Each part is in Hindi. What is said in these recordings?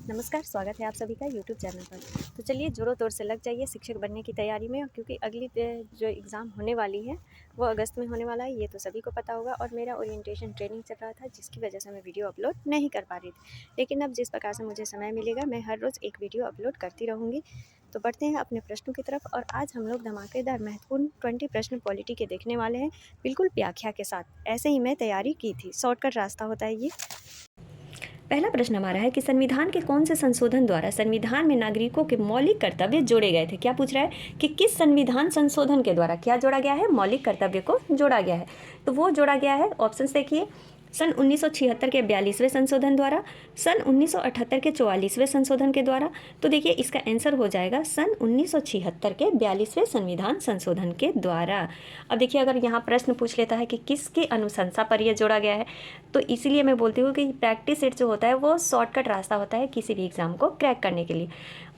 नमस्कार, स्वागत है आप सभी का यूट्यूब चैनल पर। तो चलिए ज़ोरों तौर से लग जाइए शिक्षक बनने की तैयारी में, क्योंकि अगली जो एग्ज़ाम होने वाली है वो अगस्त में होने वाला है, ये तो सभी को पता होगा। और मेरा ओरिएंटेशन ट्रेनिंग चल रहा था, जिसकी वजह से मैं वीडियो अपलोड नहीं कर पा रही थी, लेकिन अब जिस प्रकार से मुझे समय मिलेगा मैं हर रोज़ एक वीडियो अपलोड करती रहूँगी। तो बढ़ते हैं अपने प्रश्नों की तरफ, और आज हम लोग धमाकेदार महत्वपूर्ण 20 प्रश्न पॉलिटी के देखने वाले हैं, बिल्कुल व्याख्या के साथ। ऐसे ही मैं तैयारी की थी, शॉर्टकट रास्ता होता है ये। पहला प्रश्न हमारा है कि संविधान के कौन से संशोधन द्वारा संविधान में नागरिकों के मौलिक कर्तव्य जोड़े गए थे। क्या पूछ रहा है कि किस संविधान संशोधन के द्वारा क्या जोड़ा गया है, मौलिक कर्तव्य को जोड़ा गया है। तो वो जोड़ा गया है, ऑप्शन देखिए, सन 1976 के 42वें संशोधन द्वारा, सन 1978 के 44वें संशोधन के द्वारा। तो देखिए इसका आंसर हो जाएगा सन 1976 के 42वें संविधान संशोधन के द्वारा। अब देखिए अगर यहाँ प्रश्न पूछ लेता है कि किसकी अनुशंसा पर यह जोड़ा गया है, तो इसीलिए मैं बोलती हूँ कि प्रैक्टिस सेट जो होता है वो शॉर्टकट रास्ता होता है किसी भी एग्ज़ाम को क्रैक करने के लिए।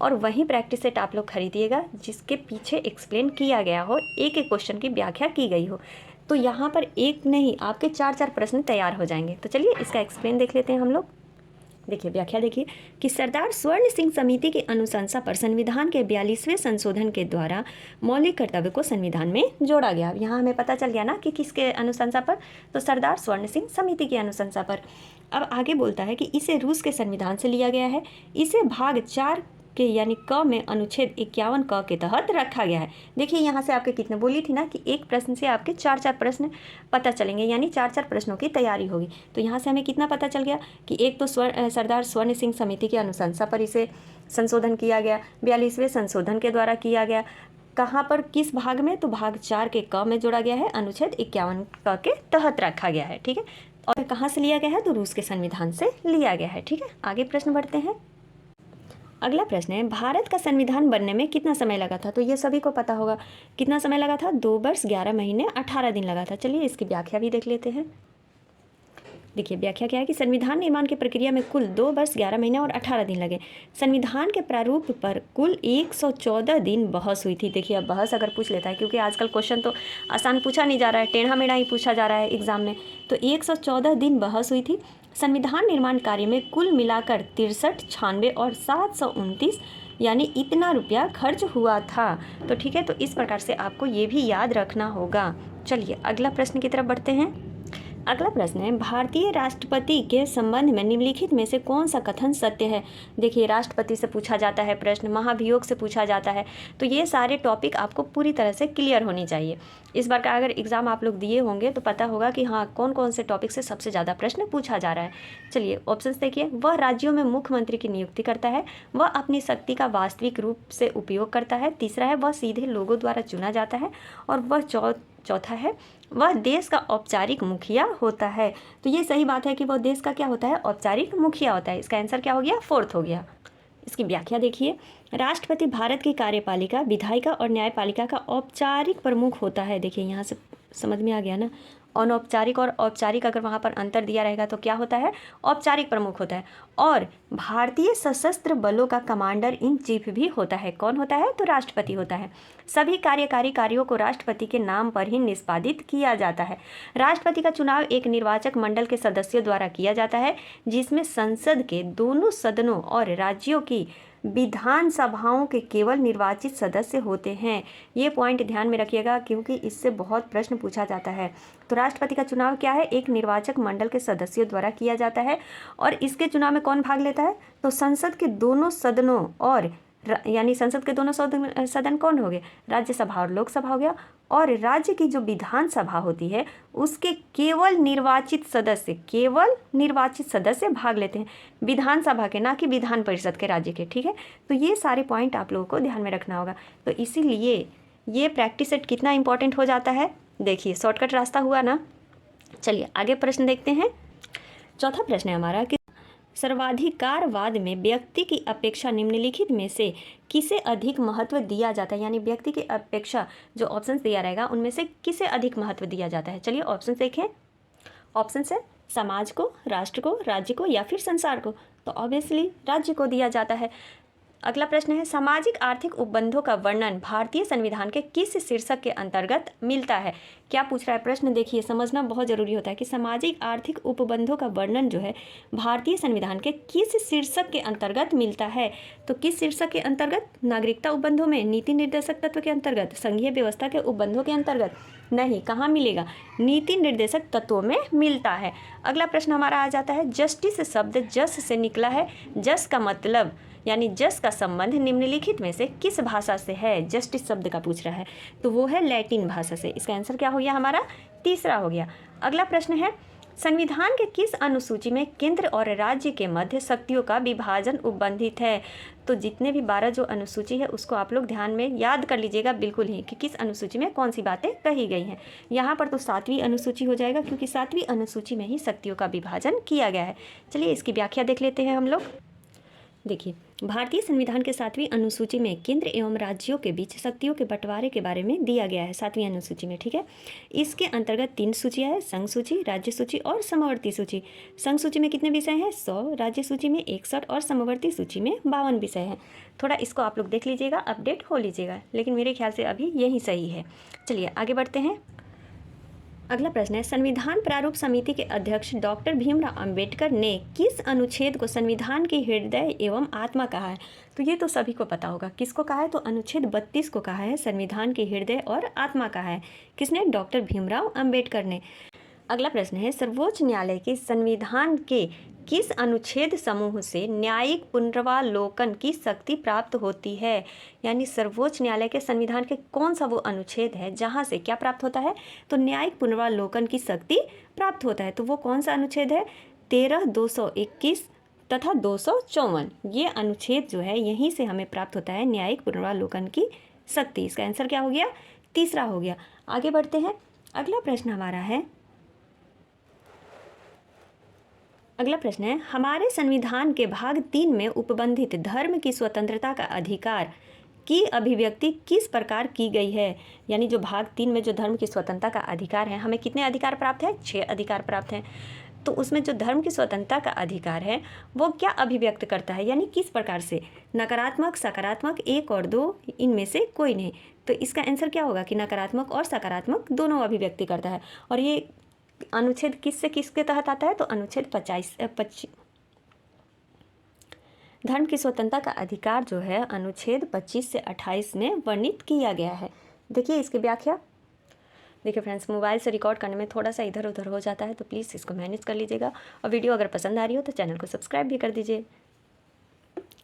और वही प्रैक्टिस सेट आप लोग खरीदिएगा जिसके पीछे एक्सप्लेन किया गया हो, एक एक क्वेश्चन की व्याख्या की गई हो। तो यहाँ पर एक नहीं आपके 4 प्रश्न तैयार हो जाएंगे। तो चलिए इसका एक्सप्लेन देख लेते हैं हम लोग। देखिए व्याख्या देखिए कि सरदार स्वर्ण सिंह समिति की अनुशंसा पर संविधान के 42वें संशोधन के द्वारा मौलिक कर्तव्य को संविधान में जोड़ा गया। यहाँ हमें पता चल गया ना कि किसके अनुशंसा पर, तो सरदार स्वर्ण सिंह समिति की अनुशंसा पर। अब आगे बोलता है कि इसे रूस के संविधान से लिया गया है, इसे भाग 4 के यानी क में अनुच्छेद 51 क के तहत रखा गया है। देखिए यहाँ से आपके कितने बोली थी ना कि एक प्रश्न से आपके 4 प्रश्न पता चलेंगे, यानी 4 प्रश्नों की तैयारी होगी। तो यहाँ से हमें कितना पता चल गया कि एक तो सरदार स्वर्ण सिंह समिति की अनुशंसा पर इसे संशोधन किया गया, 42वें संशोधन के द्वारा किया गया। कहाँ पर, किस भाग में, तो भाग 4 के क में जोड़ा गया है, अनुच्छेद 51 क के तहत रखा गया है। ठीक है, और कहाँ से लिया गया है, तो रूस के संविधान से लिया गया है। ठीक है, आगे प्रश्न बढ़ते हैं। अगला प्रश्न है, भारत का संविधान बनने में कितना समय लगा था। तो ये सभी को पता होगा, कितना समय लगा था, 2 वर्ष 11 महीने 18 दिन लगा था। चलिए इसकी व्याख्या भी देख लेते हैं। देखिए व्याख्या क्या है कि संविधान निर्माण की प्रक्रिया में कुल 2 वर्ष 11 महीने और 18 दिन लगे। संविधान के प्रारूप पर कुल 114 दिन बहस हुई थी। देखिए अब बहस अगर पूछ लेता है, क्योंकि आजकल क्वेश्चन तो आसान पूछा नहीं जा रहा है, टेढ़ा मेढ़ा ही पूछा जा रहा है एग्जाम में, तो 114 दिन बहस हुई थी। संविधान निर्माण कार्य में कुल मिलाकर 63, 96 और 729 यानी इतना रुपया खर्च हुआ था। तो ठीक है, तो इस प्रकार से आपको ये भी याद रखना होगा। चलिए अगला प्रश्न की तरफ बढ़ते हैं। अगला प्रश्न है, भारतीय राष्ट्रपति के संबंध में निम्नलिखित में से कौन सा कथन सत्य है। देखिए राष्ट्रपति से पूछा जाता है प्रश्न, महाभियोग से पूछा जाता है, तो ये सारे टॉपिक आपको पूरी तरह से क्लियर होनी चाहिए। इस बार का अगर एग्जाम आप लोग दिए होंगे तो पता होगा कि हाँ कौन कौन से टॉपिक से सबसे ज़्यादा प्रश्न पूछा जा रहा है। चलिए ऑप्शन देखिए, वह राज्यों में मुख्यमंत्री की नियुक्ति करता है, वह अपनी शक्ति का वास्तविक रूप से उपयोग करता है, तीसरा है वह सीधे लोगों द्वारा चुना जाता है, और वह चौथा है वह देश का औपचारिक मुखिया होता है। तो ये सही बात है कि वह देश का क्या होता है, औपचारिक मुखिया होता है। इसका आंसर क्या हो गया, 4th हो गया। इसकी व्याख्या देखिए, राष्ट्रपति भारत की कार्यपालिका, विधायिका और न्यायपालिका का औपचारिक प्रमुख होता है। देखिए यहाँ से समझ में आ गया ना, अनौपचारिक और औपचारिक अगर वहाँ पर अंतर दिया रहेगा तो क्या होता है, औपचारिक प्रमुख होता है। और भारतीय सशस्त्र बलों का कमांडर इन चीफ भी होता है। कौन होता है, तो राष्ट्रपति होता है। सभी कार्यकारी कार्यों को राष्ट्रपति के नाम पर ही निष्पादित किया जाता है। राष्ट्रपति का चुनाव एक निर्वाचक मंडल के सदस्यों द्वारा किया जाता है, जिसमें संसद के दोनों सदनों और राज्यों की विधानसभाओं के केवल निर्वाचित सदस्य होते हैं। ये पॉइंट ध्यान में रखिएगा, क्योंकि इससे बहुत प्रश्न पूछा जाता है। तो राष्ट्रपति का चुनाव क्या है, एक निर्वाचक मंडल के सदस्यों द्वारा किया जाता है। और इसके चुनाव में कौन भाग लेता है, तो संसद के दोनों सदनों और यानी संसद के दोनों सदन कौन हो गए, राज्यसभा और लोकसभा हो गया। और राज्य की जो विधानसभा होती है उसके केवल निर्वाचित सदस्य भाग लेते हैं, विधानसभा के, ना कि विधान परिषद के, राज्य के। ठीक है, तो ये सारे पॉइंट आप लोगों को ध्यान में रखना होगा। तो इसीलिए ये प्रैक्टिस सेट कितना इंपॉर्टेंट हो जाता है। देखिए शॉर्टकट रास्ता हुआ ना। चलिए आगे प्रश्न देखते हैं। चौथा प्रश्न है हमारा कि सर्वाधिकारवाद में व्यक्ति की अपेक्षा निम्नलिखित में से किसे अधिक महत्व दिया जाता है। यानी व्यक्ति की अपेक्षा जो ऑप्शन दिया रहेगा उनमें से किसे अधिक महत्व दिया जाता है। चलिए ऑप्शन देखें। ऑप्शन है समाज को, राष्ट्र को, राज्य को या फिर संसार को। तो ऑब्वियसली राज्य को दिया जाता है। अगला प्रश्न है, सामाजिक आर्थिक उपबंधों का वर्णन भारतीय संविधान के किस शीर्षक के अंतर्गत मिलता है। क्या पूछ रहा है प्रश्न, देखिए समझना बहुत जरूरी होता है कि सामाजिक आर्थिक उपबंधों का वर्णन जो है भारतीय संविधान के किस शीर्षक के अंतर्गत मिलता है। तो किस शीर्षक के अंतर्गत, नागरिकता उपबंधों में, नीति निर्देशक तत्व के अंतर्गत, संघीय व्यवस्था के उपबंधों के अंतर्गत नहीं, कहाँ मिलेगा, नीति निर्देशक तत्वों में मिलता है। अगला प्रश्न हमारा आ जाता है, जस्टिस शब्द जस से निकला है, जस का मतलब यानी जस का संबंध निम्नलिखित में से किस भाषा से है। जस्टिस शब्द का पूछ रहा है तो वो है लैटिन भाषा से। इसका आंसर क्या हो गया हमारा, तीसरा हो गया। अगला प्रश्न है, संविधान के किस अनुसूची में केंद्र और राज्य के मध्य शक्तियों का विभाजन उपबंधित है। तो जितने भी 12 जो अनुसूची है उसको आप लोग ध्यान में याद कर लीजिएगा बिल्कुल ही कि किस अनुसूची में कौन सी बातें कही गई हैं। यहाँ पर तो 7वीं अनुसूची हो जाएगा क्योंकि 7वीं अनुसूची में ही शक्तियों का विभाजन किया गया है। चलिए इसकी व्याख्या देख लेते हैं हम लोग। देखिए, भारतीय संविधान के 7वीं अनुसूची में केंद्र एवं राज्यों के बीच शक्तियों के बंटवारे के बारे में दिया गया है 7वीं अनुसूची में, ठीक है। इसके अंतर्गत 3 सूचियाँ हैं, संघ सूची, राज्य सूची और समवर्ती सूची। संघ सूची में कितने विषय हैं, 100, राज्य सूची में 61 और समवर्ती सूची में 52 विषय हैं। थोड़ा इसको आप लोग देख लीजिएगा, अपडेट हो लीजिएगा, लेकिन मेरे ख्याल से अभी यही सही है। चलिए आगे बढ़ते हैं। अगला प्रश्न है, संविधान प्रारूप समिति के अध्यक्ष डॉक्टर भीमराव अंबेडकर ने किस अनुच्छेद को संविधान की हृदय एवं आत्मा कहा है। तो ये तो सभी को पता होगा, किसको कहा है, तो अनुच्छेद 32 को कहा है संविधान की हृदय और आत्मा कहा है। किसने, डॉक्टर भीमराव अंबेडकर ने। अगला प्रश्न है, सर्वोच्च न्यायालय के संविधान के किस अनुच्छेद समूह से न्यायिक पुनरावलोकन की शक्ति प्राप्त होती है। यानी सर्वोच्च न्यायालय के संविधान के कौन सा वो अनुच्छेद है जहाँ से क्या प्राप्त होता है, तो न्यायिक पुनरावलोकन की शक्ति प्राप्त होता है। तो वो कौन सा अनुच्छेद है, 13, 221 तथा 254। ये अनुच्छेद जो है यहीं से हमें प्राप्त होता है न्यायिक पुनरावलोकन की शक्ति। इसका आंसर क्या हो गया, तीसरा हो गया। आगे बढ़ते हैं। अगला प्रश्न हमारा है, अगला प्रश्न है, हमारे संविधान के भाग 3 में उपबंधित धर्म की स्वतंत्रता का अधिकार की अभिव्यक्ति किस प्रकार की गई है। यानी जो भाग 3 में जो धर्म की स्वतंत्रता का अधिकार है, हमें कितने अधिकार प्राप्त है, 6 अधिकार प्राप्त हैं। तो उसमें जो धर्म की स्वतंत्रता का अधिकार है वो क्या अभिव्यक्त करता है, यानी किस प्रकार से, नकारात्मक, सकारात्मक, 1 और 2 इनमें से कोई नहीं। तो इसका आंसर क्या होगा कि नकारात्मक और सकारात्मक दोनों अभिव्यक्ति करता है। और ये अनुच्छेद किससे किसके तहत आता है, तो अनुच्छेद 25 धर्म की स्वतंत्रता का अधिकार जो है अनुच्छेद 25 से 28 में वर्णित किया गया है। देखिए इसकी व्याख्या। देखिए फ्रेंड्स, मोबाइल से रिकॉर्ड करने में थोड़ा सा इधर उधर हो जाता है तो प्लीज़ इसको मैनेज कर लीजिएगा। और वीडियो अगर पसंद आ रही हो तो चैनल को सब्सक्राइब भी कर दीजिए।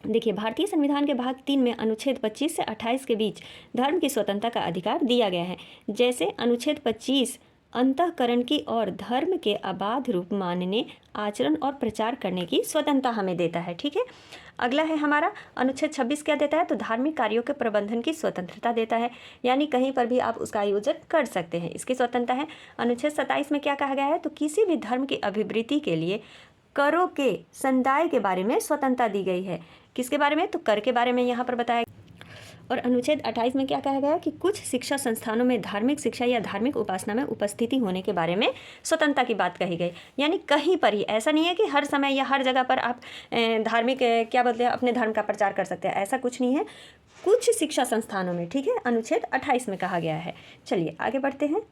देखिए, भारतीय संविधान के भाग 3 में अनुच्छेद 25 से 28 के बीच धर्म की स्वतंत्रता का अधिकार दिया गया है। जैसे अनुच्छेद 25 अंतःकरण की और धर्म के अबाध रूप मानने, आचरण और प्रचार करने की स्वतंत्रता हमें देता है, ठीक है। अगला है हमारा अनुच्छेद 26 क्या देता है, तो धार्मिक कार्यों के प्रबंधन की स्वतंत्रता देता है, यानी कहीं पर भी आप उसका आयोजन कर सकते हैं, इसकी स्वतंत्रता है। अनुच्छेद 27 में क्या कहा गया है, तो किसी भी धर्म की अभिवृद्धि के लिए करों के संदाय के बारे में स्वतंत्रता दी गई है। किसके बारे में, तो कर के बारे में यहाँ पर बताया। और अनुच्छेद 28 में क्या कहा गया कि कुछ शिक्षा संस्थानों में धार्मिक शिक्षा या धार्मिक उपासना में उपस्थिति होने के बारे में स्वतंत्रता की बात कही गई। यानी कहीं पर ही, ऐसा नहीं है कि हर समय या हर जगह पर आप धार्मिक क्या बोलते हैं अपने धर्म का प्रचार कर सकते हैं, ऐसा कुछ नहीं है, कुछ शिक्षा संस्थानों में, ठीक है, अनुच्छेद 28 में कहा गया है। चलिए आगे बढ़ते हैं।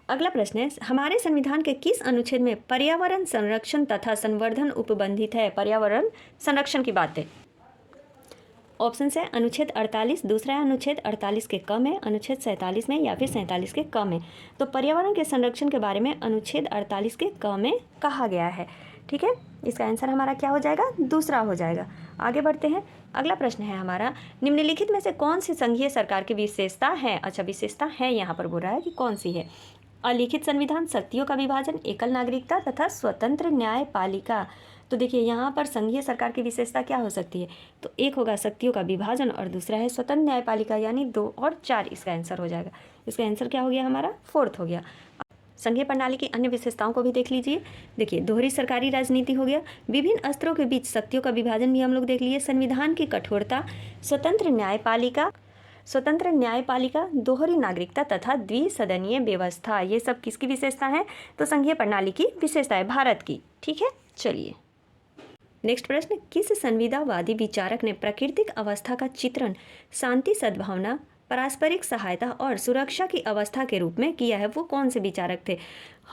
अगला प्रश्न है, हमारे संविधान के किस अनुच्छेद में पर्यावरण संरक्षण तथा संवर्धन उपबंधित है। पर्यावरण संरक्षण की बात है। ऑप्शन है अनुच्छेद 48, दूसरा है अनुच्छेद 48 के कम है, अनुच्छेद 47 में, या फिर 47 के कम है। तो पर्यावरण के संरक्षण के बारे में अनुच्छेद 48 के कम में कहा गया है, ठीक है। इसका आंसर हमारा क्या हो जाएगा, दूसरा हो जाएगा। आगे बढ़ते हैं। अगला प्रश्न है हमारा, निम्नलिखित में से कौन सी संघीय सरकार की विशेषता है। अच्छा, विशेषता है यहाँ पर बोल रहा है कि कौन सी है। अलिखित संविधान, शक्तियों का विभाजन, एकल नागरिकता तथा स्वतंत्र न्यायपालिका। तो देखिए यहाँ पर संघीय सरकार की विशेषता क्या हो सकती है, तो एक होगा शक्तियों का विभाजन और दूसरा है स्वतंत्र न्यायपालिका, यानी 2 और 4 इसका आंसर हो जाएगा। इसका आंसर क्या हो गया हमारा, 4th हो गया। संघीय प्रणाली की अन्य विशेषताओं को भी देख लीजिए। देखिए, दोहरी सरकारी राजनीति हो गया, विभिन्न स्तरों के बीच शक्तियों का विभाजन भी हम लोग देख लिए, संविधान की कठोरता, स्वतंत्र न्यायपालिका, दोहरी नागरिकता तथा द्विसदनीय व्यवस्था, ये सब किसकी विशेषता है, तो संघीय प्रणाली की विशेषता है, भारत की, ठीक है। चलिए नेक्स्ट प्रश्न, किस संविदावादी विचारक ने प्राकृतिक अवस्था का चित्रण शांति, सद्भावना, पारस्परिक सहायता और सुरक्षा की अवस्था के रूप में किया है? वो कौन से विचारक थे?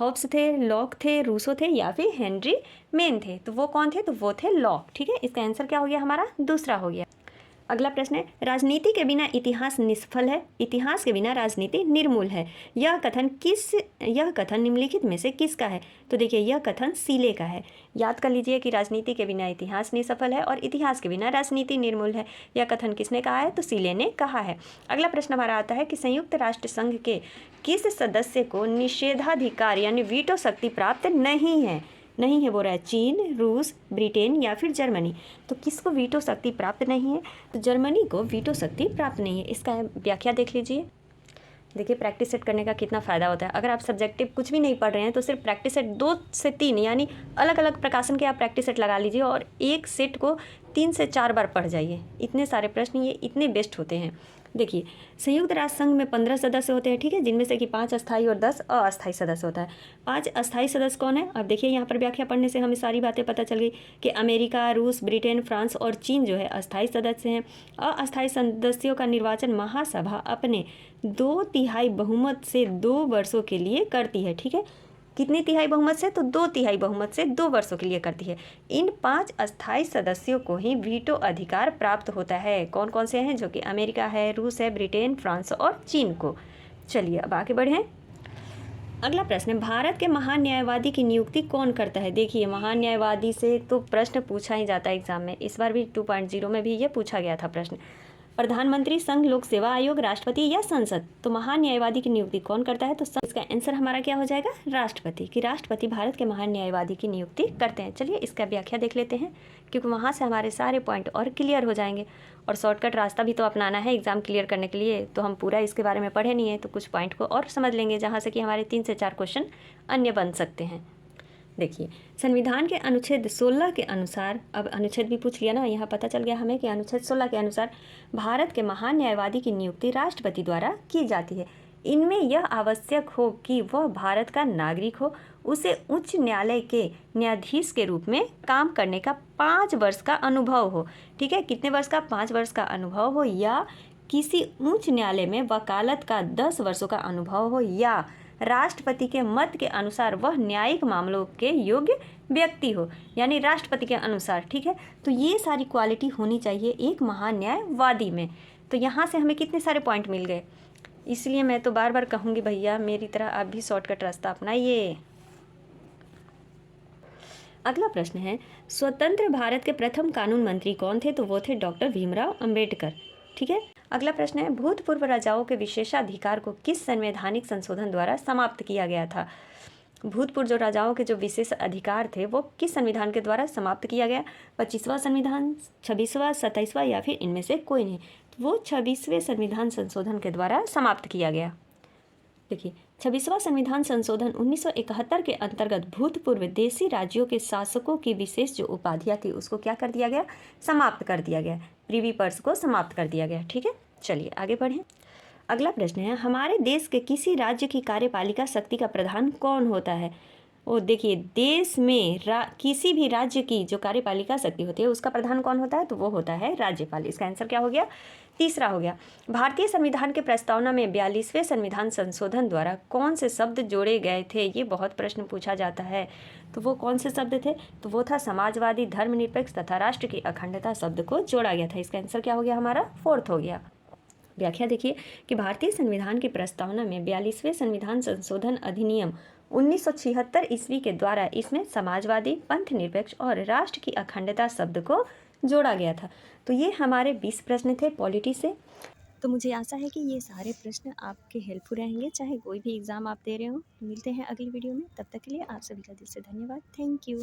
हॉब्स थे, लॉक थे, रूसो थे या फिर हेनरी मेन थे? तो वो कौन थे? तो वो थे लॉक। ठीक है, इसका आंसर क्या हो गया हमारा? दूसरा हो गया। अगला प्रश्न है, राजनीति के बिना इतिहास निष्फल है, इतिहास के बिना राजनीति निर्मूल है। यह कथन निम्नलिखित में से किसका है? तो देखिए, यह कथन सीले का है। याद कर लीजिए कि राजनीति के बिना इतिहास निष्फल है और इतिहास के बिना राजनीति निर्मूल है। यह कथन किसने कहा है? तो सीले ने कहा है। अगला प्रश्न हमारा आता है कि संयुक्त राष्ट्र संघ के किस सदस्य को निषेधाधिकार यानी वीटो शक्ति प्राप्त नहीं है? बोल रहा है चीन, रूस, ब्रिटेन या फिर जर्मनी। तो किसको वीटो शक्ति प्राप्त नहीं है? तो जर्मनी को वीटो शक्ति प्राप्त नहीं है। इसका व्याख्या देख लीजिए। देखिए, प्रैक्टिस सेट करने का कितना फ़ायदा होता है। अगर आप सब्जेक्टिव कुछ भी नहीं पढ़ रहे हैं तो सिर्फ प्रैक्टिस सेट 2 से 3 यानी अलग अलग प्रकाशन के आप प्रैक्टिस सेट लगा लीजिए और एक सेट को 3 से 4 बार पढ़ जाइए। इतने सारे प्रश्न ये इतने बेस्ट होते हैं। देखिए, संयुक्त राष्ट्र संघ में 15 सदस्य होते हैं, ठीक है, जिनमें से कि 5 अस्थायी और 10 अस्थायी सदस्य होता है। 5 अस्थायी सदस्य कौन है? अब देखिए, यहाँ पर व्याख्या पढ़ने से हमें सारी बातें पता चल गई कि अमेरिका, रूस, ब्रिटेन, फ्रांस और चीन जो है अस्थायी सदस्य हैं। अस्थायी सदस्यों का निर्वाचन महासभा अपने 2/3 बहुमत से 2 वर्षों के लिए करती है। ठीक है, कितनी तिहाई बहुमत से? तो 2/3 बहुमत से 2 वर्षों के लिए करती है। इन 5 अस्थायी सदस्यों को ही वीटो अधिकार प्राप्त होता है। कौन कौन से हैं? जो कि अमेरिका है, रूस है, ब्रिटेन, फ्रांस और चीन को। चलिए अब आगे बढ़ें। अगला प्रश्न है, भारत के महान न्यायवादी की नियुक्ति कौन करता है? देखिए, महान न्यायवादी से तो प्रश्न पूछा ही जाता है एग्जाम में। इस बार भी 2.0 में भी ये पूछा गया था प्रश्न। प्रधानमंत्री, संघ लोक सेवा आयोग, राष्ट्रपति या संसद? तो महान न्यायवादी की नियुक्ति कौन करता है? तो इसका आंसर हमारा क्या हो जाएगा? राष्ट्रपति। कि राष्ट्रपति भारत के महान न्यायवादी की नियुक्ति करते हैं। चलिए इसका व्याख्या देख लेते हैं, क्योंकि वहाँ से हमारे सारे पॉइंट और क्लियर हो जाएंगे। और शॉर्टकट रास्ता भी तो अपनाना है एग्जाम क्लियर करने के लिए, तो हम पूरा इसके बारे में पढ़े नहीं है, तो कुछ पॉइंट को और समझ लेंगे, जहाँ से कि हमारे 3 से 4 क्वेश्चन अन्य बन सकते हैं। देखिए, संविधान के अनुच्छेद 16 के अनुसार, अब अनुच्छेद भी पूछ लिया ना, यहाँ पता चल गया हमें कि अनुच्छेद 16 के अनुसार भारत के महान न्यायवादी की नियुक्ति राष्ट्रपति द्वारा की जाती है। इनमें यह आवश्यक हो कि वह भारत का नागरिक हो, उसे उच्च न्यायालय के न्यायाधीश के रूप में काम करने का 5 वर्ष का अनुभव हो। ठीक है, कितने वर्ष का? 5 वर्ष का अनुभव हो, या किसी उच्च न्यायालय में वकालत का 10 वर्षों का अनुभव हो, या राष्ट्रपति के मत के अनुसार वह न्यायिक मामलों के योग्य व्यक्ति हो, यानी राष्ट्रपति के अनुसार। ठीक है, तो ये सारी क्वालिटी होनी चाहिए एक महान न्यायवादी में। तो यहाँ से हमें कितने सारे पॉइंट मिल गए। इसलिए मैं तो बार बार कहूँगी, भैया मेरी तरह आप भी शॉर्टकट रास्ता अपनाइए। अगला प्रश्न है, स्वतंत्र भारत के प्रथम कानून मंत्री कौन थे? तो वो थे डॉक्टर भीमराव अंबेडकर। ठीक है, अगला प्रश्न है, भूतपूर्व राजाओं के विशेषाधिकार को किस संवैधानिक संशोधन द्वारा समाप्त किया गया था? भूतपूर्व जो राजाओं के जो विशेष अधिकार थे वो किस संविधान के द्वारा समाप्त किया गया? 25वां संविधान, 26वां, 27वां या फिर इनमें से कोई नहीं? तो वो 26वें संविधान संशोधन के द्वारा समाप्त किया गया। देखिए, 26वां संविधान संशोधन 1971 के अंतर्गत भूतपूर्व देशी राज्यों के शासकों की विशेष जो उपाधियां थी उसको क्या कर दिया गया? समाप्त कर दिया गया। प्रीवी पर्स को समाप्त कर दिया गया। ठीक है, चलिए आगे बढ़ें। अगला प्रश्न है, हमारे देश के किसी राज्य की कार्यपालिका शक्ति का प्रधान कौन होता है? और देखिए, देश में किसी भी राज्य की जो कार्यपालिका शक्ति होती है उसका प्रधान कौन होता है? तो वो होता है राज्यपाल। इसका आंसर क्या हो गया? तीसरा हो गया। भारतीय संविधान के प्रस्तावना में 42वें संविधान संशोधन द्वारा कौन से शब्द जोड़े गए थे? ये बहुत प्रश्न पूछा जाता है। तो वो कौन से शब्द थे? तो वो था समाजवादी, धर्मनिरपेक्ष तथा राष्ट्र की अखंडता शब्द को जोड़ा गया था। इसका आंसर क्या हो गया हमारा? 4th हो गया। व्याख्या देखिए कि भारतीय संविधान की प्रस्तावना में 42वें संविधान संशोधन अधिनियम 1976 ईस्वी के द्वारा इसमें समाजवादी, पंथ निरपेक्ष और राष्ट्र की अखंडता शब्द को जोड़ा गया था। तो ये हमारे 20 प्रश्न थे पॉलिटी से। तो मुझे आशा है कि ये सारे प्रश्न आपके हेल्पफुल रहेंगे, चाहे कोई भी एग्ज़ाम आप दे रहे हो। मिलते हैं अगली वीडियो में, तब तक के लिए आप सभी का दिल से धन्यवाद। Thank you.